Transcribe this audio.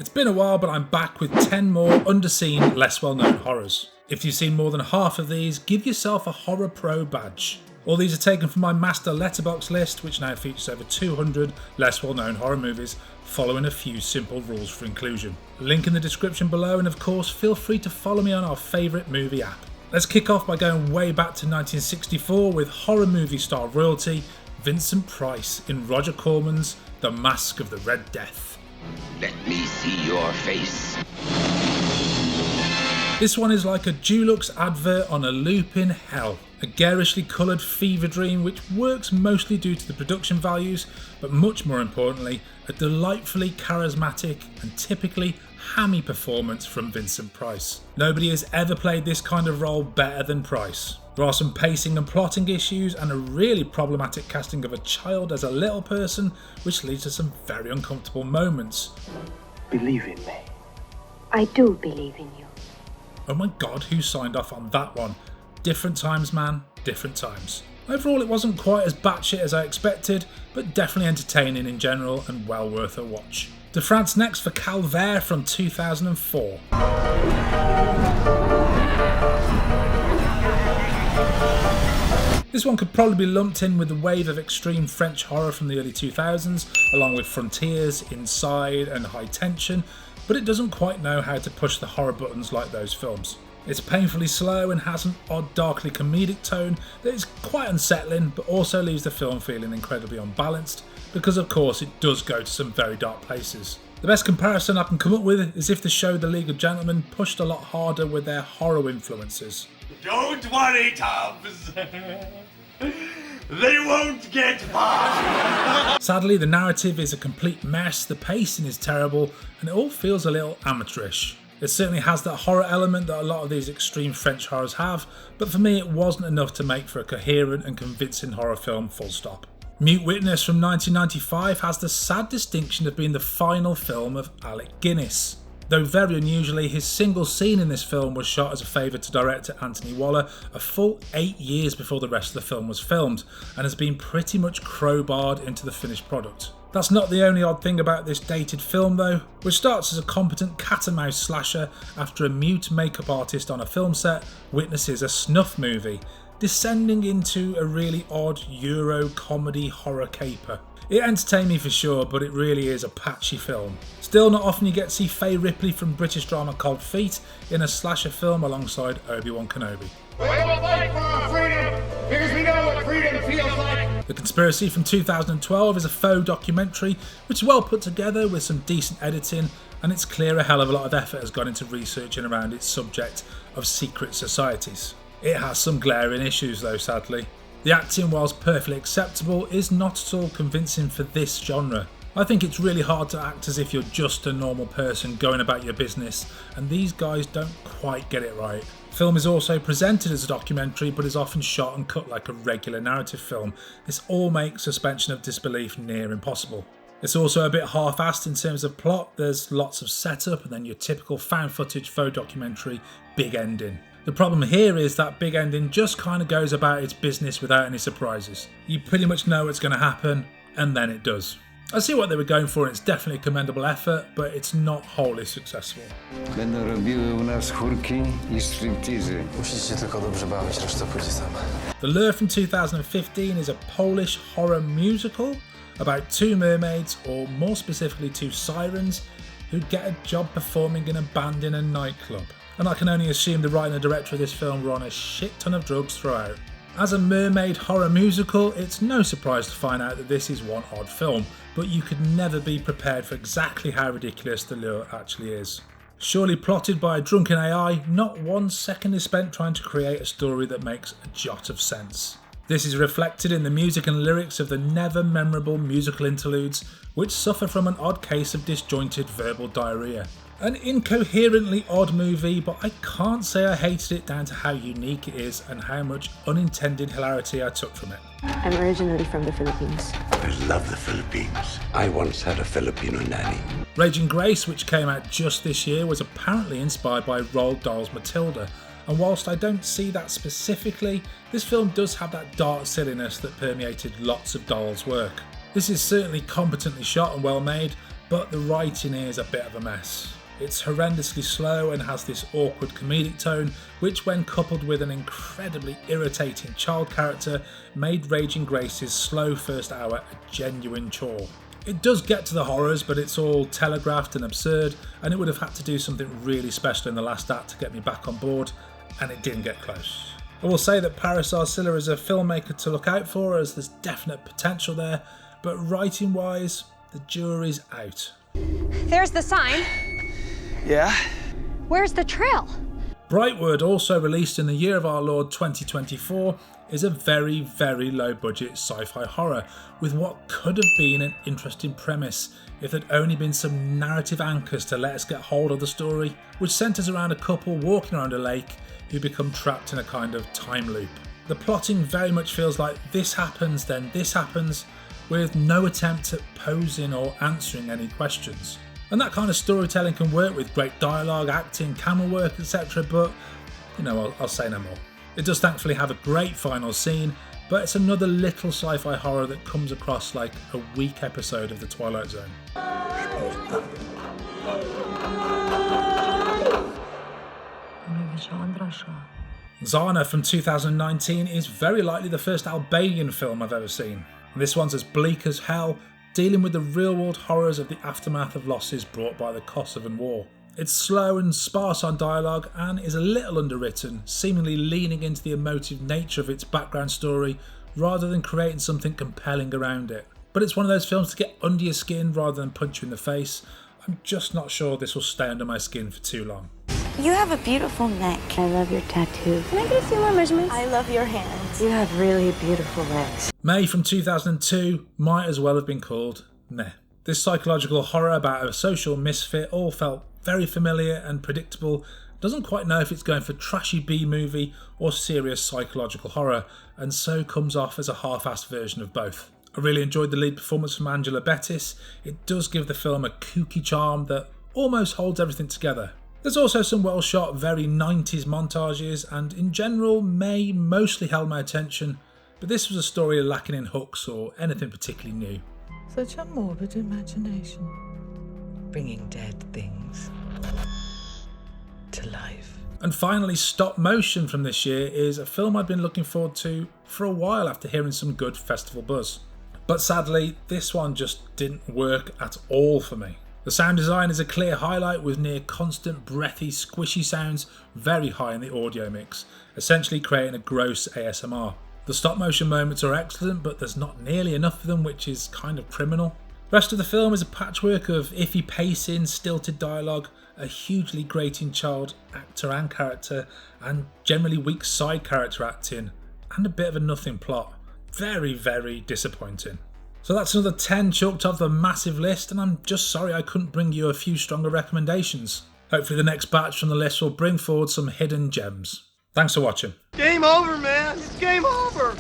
It's been a while, but I'm back with 10 more underseen, less well-known horrors. If you've seen more than half of these, give yourself a Horror Pro badge. All these are taken from my master Letterboxd list, which now features over 200 less well-known horror movies, following a few simple rules for inclusion. Link in the description below, and of course feel free to follow me on our favourite movie app. Let's kick off by going way back to 1964 with horror movie star royalty Vincent Price in Roger Corman's The Mask of the Red Death. Let me see your face. This one is like a Dulux advert on a loop in hell. A garishly coloured fever dream which works mostly due to the production values, but much more importantly, a delightfully charismatic and typically hammy performance from Vincent Price. Nobody has ever played this kind of role better than Price. There are some pacing and plotting issues and a really problematic casting of a child as a little person, which leads to some very uncomfortable moments. Believe in me. I do believe in you. Oh my god, who signed off on that one? Different times, man, different times. Overall, it wasn't quite as batshit as I expected, but definitely entertaining in general and well worth a watch. To France next for Calvaire from 2004. This one could probably be lumped in with the wave of extreme French horror from the early 2000s, along with Frontiers, Inside and High Tension, but it doesn't quite know how to push the horror buttons like those films. It's painfully slow and has an odd darkly comedic tone that is quite unsettling, but also leaves the film feeling incredibly unbalanced, because of course it does go to some very dark places. The best comparison I can come up with is if the show The League of Gentlemen pushed a lot harder with their horror influences. Don't worry, Tubbs. They won't get far. Sadly, the narrative is a complete mess, the pacing is terrible, and it all feels a little amateurish. It certainly has that horror element that a lot of these extreme French horrors have, but for me it wasn't enough to make for a coherent and convincing horror film, full stop. Mute Witness from 1995 has the sad distinction of being the final film of Alec Guinness. Though very unusually, his single scene in this film was shot as a favour to director Anthony Waller a full 8 years before the rest of the film was filmed, and has been pretty much crowbarred into the finished product. That's not the only odd thing about this dated film though, which starts as a competent cat and mouse slasher after a mute makeup artist on a film set witnesses a snuff movie, descending into a really odd Euro comedy horror caper. It entertained me for sure, but it really is a patchy film. Still, not often you get to see Faye Ripley from British drama Cold Feet in a slasher film alongside Obi-Wan Kenobi. We will fight for our freedom because we know what freedom feels like. The Conspiracy from 2012 is a faux documentary which is well put together with some decent editing, and it's clear a hell of a lot of effort has gone into researching around its subject of secret societies. It has some glaring issues though, sadly. The acting, whilst perfectly acceptable, is not at all convincing for this genre. I think it's really hard to act as if you're just a normal person going about your business, and these guys don't quite get it right. The film is also presented as a documentary, but is often shot and cut like a regular narrative film. This all makes suspension of disbelief near impossible. It's also a bit half-assed in terms of plot. There's lots of setup and then your typical found footage faux documentary big ending. The problem here is that big ending just kind of goes about its business without any surprises. You pretty much know what's going to happen, and then it does. I see what they were going for, and it's definitely a commendable effort, but it's not wholly successful. Będą robiły u nas chórki i stripteasy. Musisz się tylko dobrze bawić, reszta pójdzie sama. The Lure from 2015 is a Polish horror musical about two mermaids, or more specifically two sirens, who get a job performing in a band in a nightclub. And I can only assume the writer and director of this film were on a shit ton of drugs throughout. As a mermaid horror musical, it's no surprise to find out that this is one odd film, but you could never be prepared for exactly how ridiculous The Lure actually is. Surely plotted by a drunken AI, not 1 second is spent trying to create a story that makes a jot of sense. This is reflected in the music and lyrics of the never memorable musical interludes, which suffer from an odd case of disjointed verbal diarrhea. An incoherently odd movie, but I can't say I hated it down to how unique it is and how much unintended hilarity I took from it. I'm originally from the Philippines. I love the Philippines. I once had a Filipino nanny. Raging Grace, which came out just this year, was apparently inspired by Roald Dahl's Matilda, and whilst I don't see that specifically, this film does have that dark silliness that permeated lots of Dahl's work. This is certainly competently shot and well made, but the writing is a bit of a mess. It's horrendously slow and has this awkward comedic tone, which when coupled with an incredibly irritating child character, made Raging Grace's slow first hour a genuine chore. It does get to the horrors, but it's all telegraphed and absurd, and it would have had to do something really special in the last act to get me back on board, and it didn't get close. I will say that Paris Arcilla is a filmmaker to look out for, as there's definite potential there, but writing wise, the jury's out. There's the sign. Yeah? Where's the trail? Brightwood, also released in the year of our Lord 2024, is a very, very low budget sci-fi horror with what could have been an interesting premise if there'd only been some narrative anchors to let us get hold of the story, which centres around a couple walking around a lake who become trapped in a kind of time loop. The plotting very much feels like this happens, then this happens, with no attempt at posing or answering any questions. And that kind of storytelling can work with great dialogue, acting, camera work, etc, but, I'll say no more. It does thankfully have a great final scene, but it's another little sci-fi horror that comes across like a weak episode of The Twilight Zone. Zana from 2019 is very likely the first Albanian film I've ever seen. This one's as bleak as hell, dealing with the real-world horrors of the aftermath of losses brought by the Kosovan War. It's slow and sparse on dialogue and is a little underwritten, seemingly leaning into the emotive nature of its background story rather than creating something compelling around it. But it's one of those films to get under your skin rather than punch you in the face. I'm just not sure this will stay under my skin for too long. You have a beautiful neck. I love your tattoos. Can I get a few more measurements? I love your hands. You have really beautiful legs. May from 2002 might as well have been called Meh. This psychological horror about a social misfit all felt very familiar and predictable. Doesn't quite know if it's going for trashy B-movie or serious psychological horror, and so comes off as a half-assed version of both. I really enjoyed the lead performance from Angela Bettis. It does give the film a kooky charm that almost holds everything together. There's also some well-shot, very 90s montages, and in general, May mostly held my attention, but this was a story lacking in hooks or anything particularly new. Such a morbid imagination, bringing dead things to life. And finally, Stop Motion from this year is a film I'd been looking forward to for a while after hearing some good festival buzz. But sadly, this one just didn't work at all for me. The sound design is a clear highlight with near constant breathy, squishy sounds very high in the audio mix, essentially creating a gross ASMR. The stop motion moments are excellent, but there's not nearly enough of them, which is kind of criminal. The rest of the film is a patchwork of iffy pacing, stilted dialogue, a hugely grating child actor and character, and generally weak side character acting, and a bit of a nothing plot. Very, very disappointing. So that's another 10 chalked off the massive list, and I'm just sorry I couldn't bring you a few stronger recommendations. Hopefully the next batch from the list will bring forward some hidden gems. Thanks for watching. Game over, man. It's game over.